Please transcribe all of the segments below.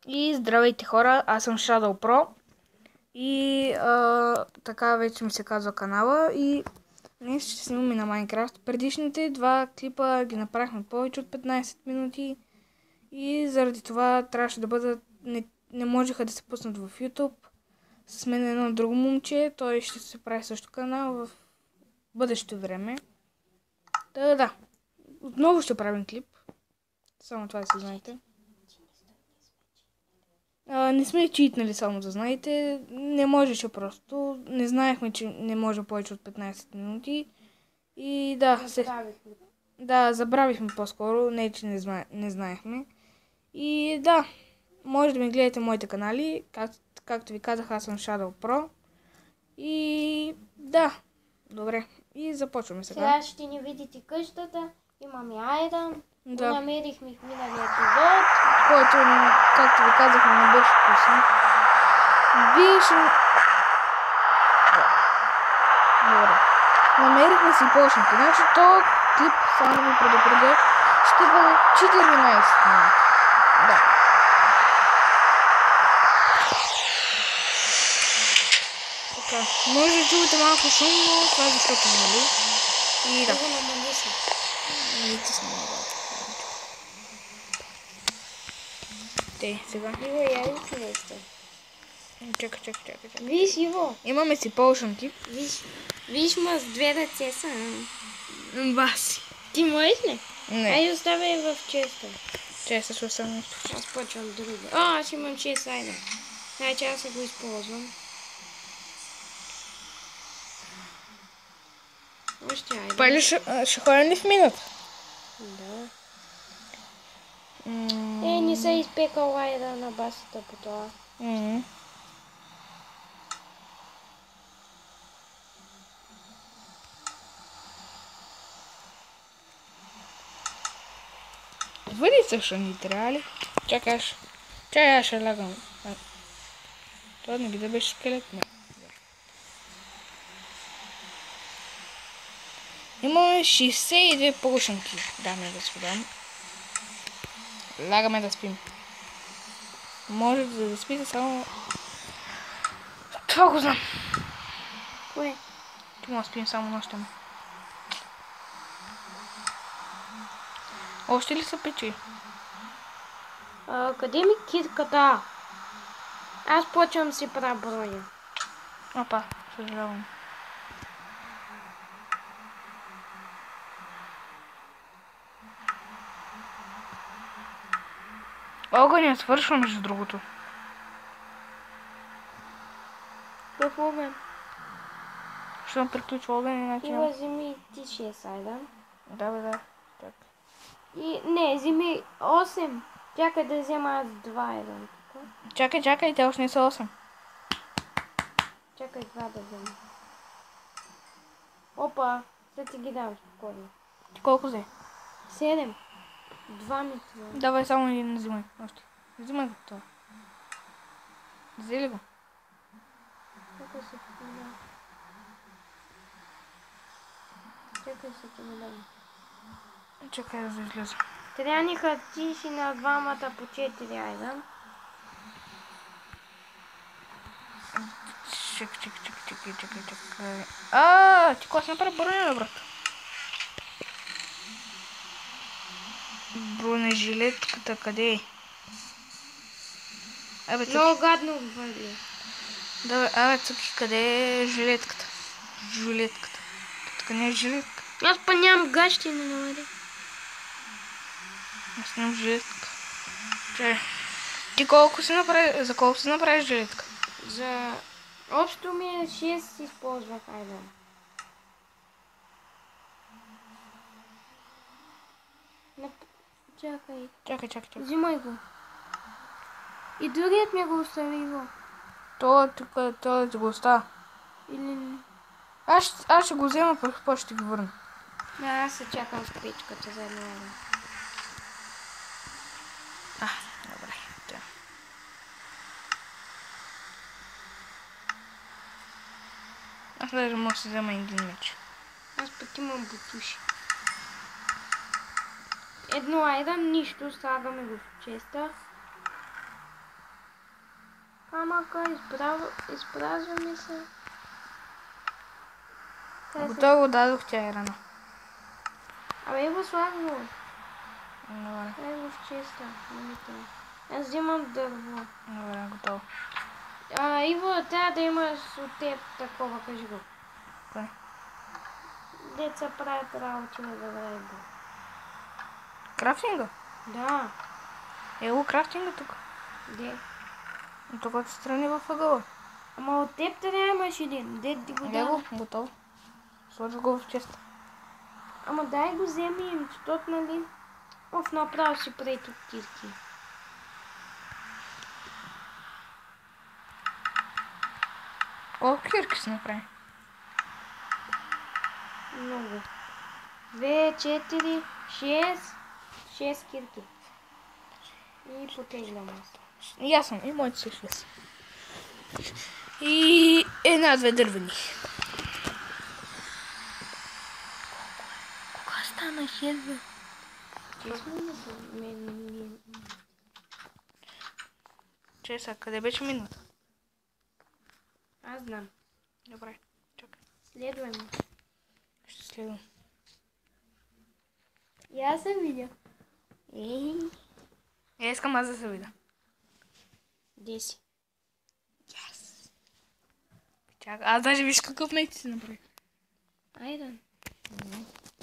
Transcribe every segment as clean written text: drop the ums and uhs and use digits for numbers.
И здравейте хора, аз съм Shadow Pro и така вече ми се казва канала и днес ще снимаме на Minecraft. Предишните два клипа ги направихме повече от 15 минути и заради това трябваше да бъдат, не можеха да се пуснат в YouTube. С мен едно друго момче, той ще се прави също канал в бъдеще време. Да, отново ще правим клип, само това да се знаете. Не сме читнали, само да знаете. Не можеше просто. Не знаехме, че не може повече от 15 минути. И да, забравихме по-скоро. Не, че не знаехме. И да, може да ми гледате моите канали. Както ви казах, аз съм Shadow Pro. И да, добре. И започваме сега. Сега ще ни видите къщата. Имаме айрон. Да. Намерихме в миналия епизод. Който, както ви казахме, не беше пуснат. Добре. Намерихме си почнати. Значи то клип, само да ви предупредя, ще бъде 14 минути. Да. Така. Може да чувате малко шум, но това е защото нали. И да. Те, сега. Иво, я ли нещо? Чакай. Виж, Иво. Имаме си potion тип. Виж, ма с две ръце са. Баси. Ти можеш ли? Не. Айде оставяй в честа. Често ще съм нещо. Аз почвам друго. Аз имам 6 айда. Значи аз го използвам. Още айда. Пали ще ходим ли в мината? Да. Не се изпекал айда на басата по това. Бъди също ни трябва ли? Чакай, аз ще лягам. Това не би да беше скелет, не. Имаме 62 полушанки, дами и господа. Лягаме да спим. Може да спите само... Това го знам. Кое? Ти може да спим само нощем. Още ли са печи? Къде ми китката? Аз почвам си правя броя. Опа, съжалявам. Огъня свършва между другото. Какъв огън? Ще приключва огън иначе. И вземи ти 6 айда. Да. Так. И не, вземи 8. Чакай да взема аз 2 айда. Чакай, те още не са 8. Чакай 2 да взема. Опа, сега ти ги дам спокойно. Ти колко взе? 7. 2 ми това. Давай само един взимай. Още. Взимай го това. Взе ли го? Чакай се ти ми дам. Чакай се ти ми дам. Чакай да изляза. Трябваха ти си на двамата по 4 айда. Чакай. Ти кога си направи броня, брат? Бронежилетката къде е? Много гадно вали. Да, Цуки, къде е жилетката? Жилетката. Тук не е жилетка. Аз па нямам гащи на намери. Аз нямам жилетка. Чай. Ти колко си направи? За колко си направиш жилетка? За... Общо ми е 6 използвах, айде. Чакай. Чакай. Взимай го. И другият ми го остави го. Това ти го остава. Или... Аз ще го взема, после ще ги върна. Не, аз се чакам с печката за едно време. Добре. Да. Аз даже мога да си взема един меч. Аз пък имам бутуши. Едно айда, нищо, слагаме го в честа. Камъка, изпразва ми се. Готово дадох тя Айрана. Абе, Иво, слага го. Добре. Дай го в чиста. Аз взимам дърво. Добре, готово. Иво, трябва да имаш от теб такова, кажи го. Кой? Деца правят работи на добре. Крафтинга? Да. Ело крафтинга тук. Де? Тук отстрани във ъгъла. Ама от теб трябва имаш един. Де ти го Его, дай? готово. Сложи го в честа. Ама дай го вземи, защото нали... направо си прави тук кирки. Колко кирки си направи? Много. 2, 4, 6. 6 кирки. И потеглям аз. И аз съм. И моите са 6. И една-две дървени. Кога стана 6, бе? Честно ли са? Чеса, къде беше минута? Аз знам. Добре, чакай. Следвай ме. Ще следвам. И аз съм видя. Ей. Искам аз да се видя. Де си? Yes. Чакай, аз даже виж какъв меч си направих. Айде.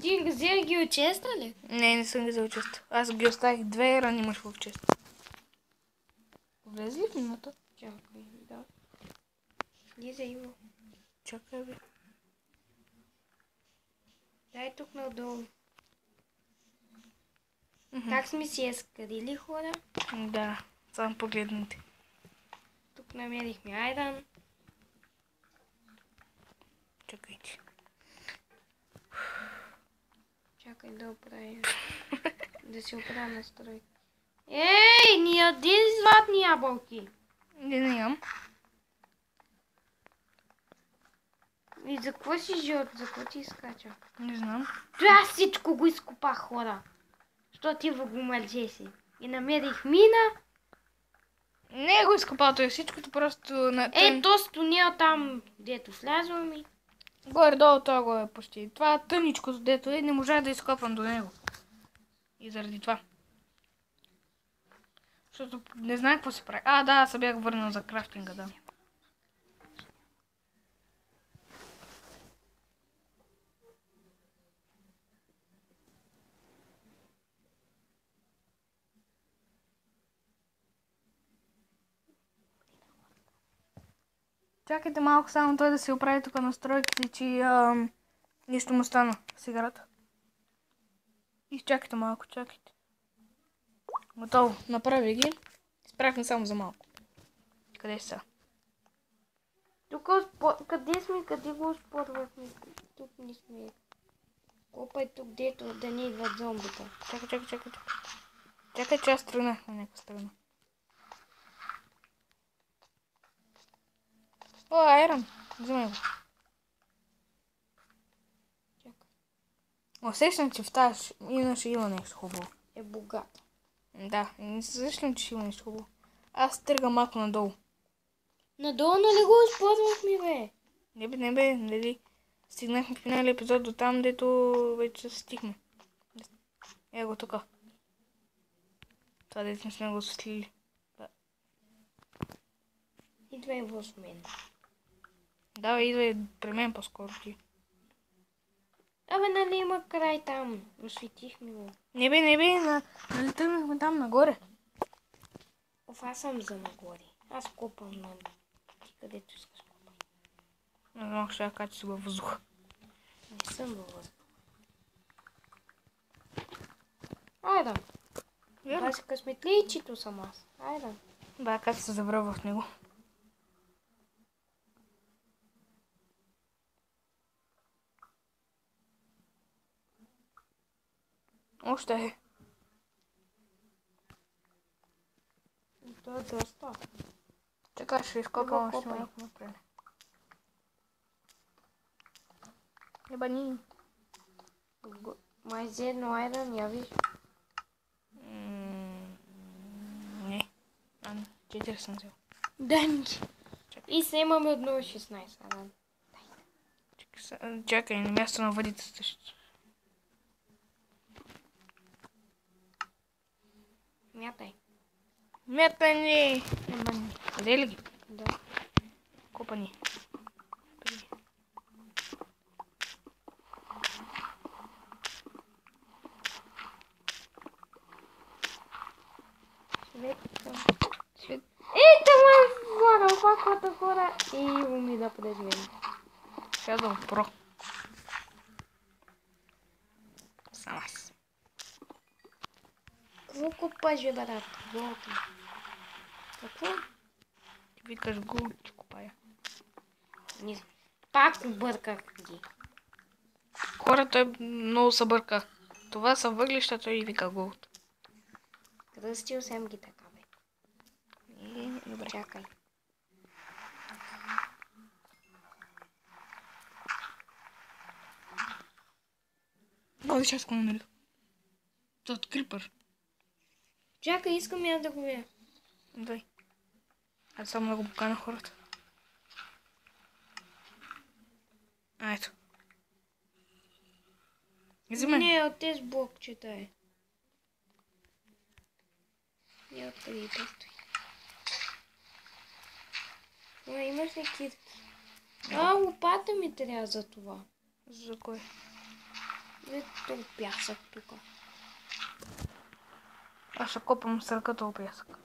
Ти взе ги от честа ли? Не съм ги взел често. Аз ги оставих 2 рани имаш в честа. Влезе ли в минута? Чакай, да. Лиза, Иво. Чакай, бе. Дай тук надолу. Как сме си ескарили, хора? Да, само погледнете. Тук намерихме айран. Чакайте. Чакай да оправя. Да си оправя настройка. Ей, ни яди златни ябълки. Не имам. И за какво си жълт? За какво ти изкача? Не знам. Аз всичко го изкопах, хора. Що ти го мълче си? И намерих мина. Не го изкопал той всичкото, просто на... То стоня там, дето слязва ми. Горе-долу това го е почти. Това тъничко, дето е, не можа да изкопам до него. И заради това. Защото не знае какво се прави. Да, се бях върнал за крафтинга, да. Чакайте малко само той да си оправи тук настройките, че нищо му стана с играта. Изчакайте малко, чакайте. Готово, направи ги. Изправихме само за малко. Къде са? Тук къде сме? Къде го спорвахме? Тук не сме. Копай тук, дето да не идват зомбита. Чакай. Чакай, че аз тръгнах на някаква страна. Айрон, взимай го. Чакай. Усещам, че в тази иначе има нещо хубаво. Е богат. Да, не се усещам, че има нещо хубаво. Аз тръгам малко надолу. Надолу нали го използвахме, бе? Не бе, нали? Стигнахме в финалния епизод до там, дето вече стихме. Его тук. Това дето не сме го осветлили. Да. Идвай в мен. Да, идвай при мен по-скоро ти. Абе, нали има край там? Осветихме го. Не бе, нали тръгнахме там нагоре. Аз съм за нагоре. Аз копам на ти където искаш копай. Не знам, ще я кача си във въздуха. Не съм във въздух. Айде. Верно? Аз късметлийчето съм аз. Айде. Да, как се завръв в него. Още е. То е доста. Така ще изкопам още малко напред. Ебани. Май взе едно айрон, я виж. Не. 4 съм взел. Дай ми ги. И се имаме отново 16. Ага. Чакай, на място на въдицата ще. Мятай. Мятай ни! Ама Къде ли ги? да. Копани. Свет. Ей, това влага, опаквата хора. И уми да подежме. Shadow Pro. Сам аз. Какво купаш, бе, брат? Голото. Какво? Ти викаш го, че купая. Не знам. Пак обърках ги. Хората много се бърка. Това са въглища, той вика голд. Кръстил съм ги така, бе. Добре. Чакай. Годи часко намерих. Това от крипър. Чакай, искам я да го видя. Дай. Аз само да го покана хората. Ето. Взимай. Не, от тези блокчета е. Не, от тези песто. Имаш ли китки? Лопата ми трябва за това. За кой? Ето пясък тук. Аз ще копам с ръката от пясък.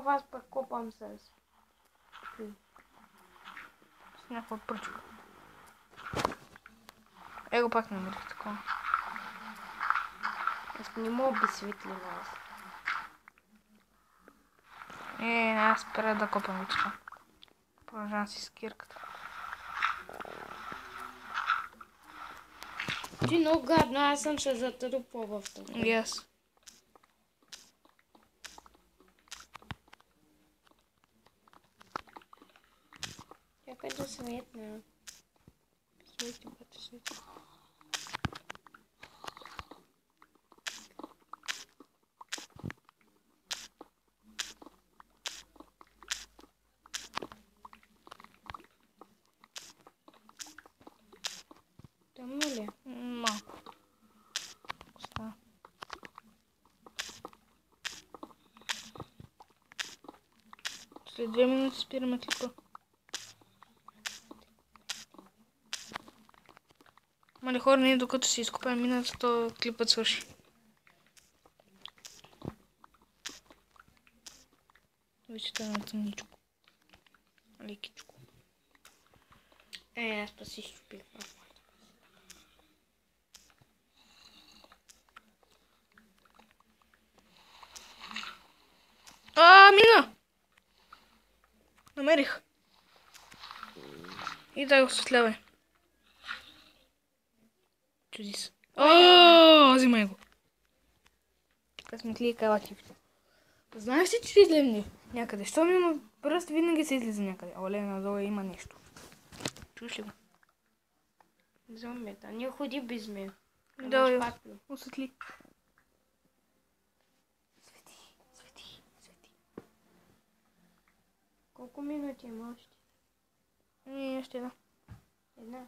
Аз пък копам с Някаква пръчка. Его пак намерих такова. Аз не мога би светлина. Аз спера да копам вече. Продължавам си с кирката. Ти много гадно, аз съм ще затрупва в това. Yes. Чакай да светна. Свети, бате, свети. Тъмно ли? Малко. Остава. След 2 минути спираме клипа. Мали хора, ние докато си изкупаем мината, то клипът свърши. Вече стана тъмничко. Лекичко. Аз па си щупих. Мина! Намерих. И дай го осветлявай. Чуди се. Взимай го. Късметли калачи. Знаеш ли, че ще излезне някъде? Що ми има пръст, винаги се излиза някъде. Оле, надолу има нещо. Чуеш ли го? Зомбията. Не ходи без мен. Да, осветли. Свети. Колко минути има още? Още една. Една.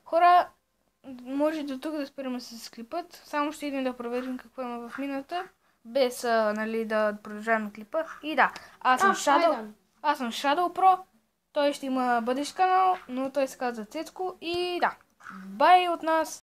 Хора, може до тук да спираме с клипът. Само ще идем да проверим какво има в мината. Без да продължаваме клипа. И да, аз съм Shadow Pro. Той ще има бъдещ канал, но той се казва Цецко. И да, бай от нас!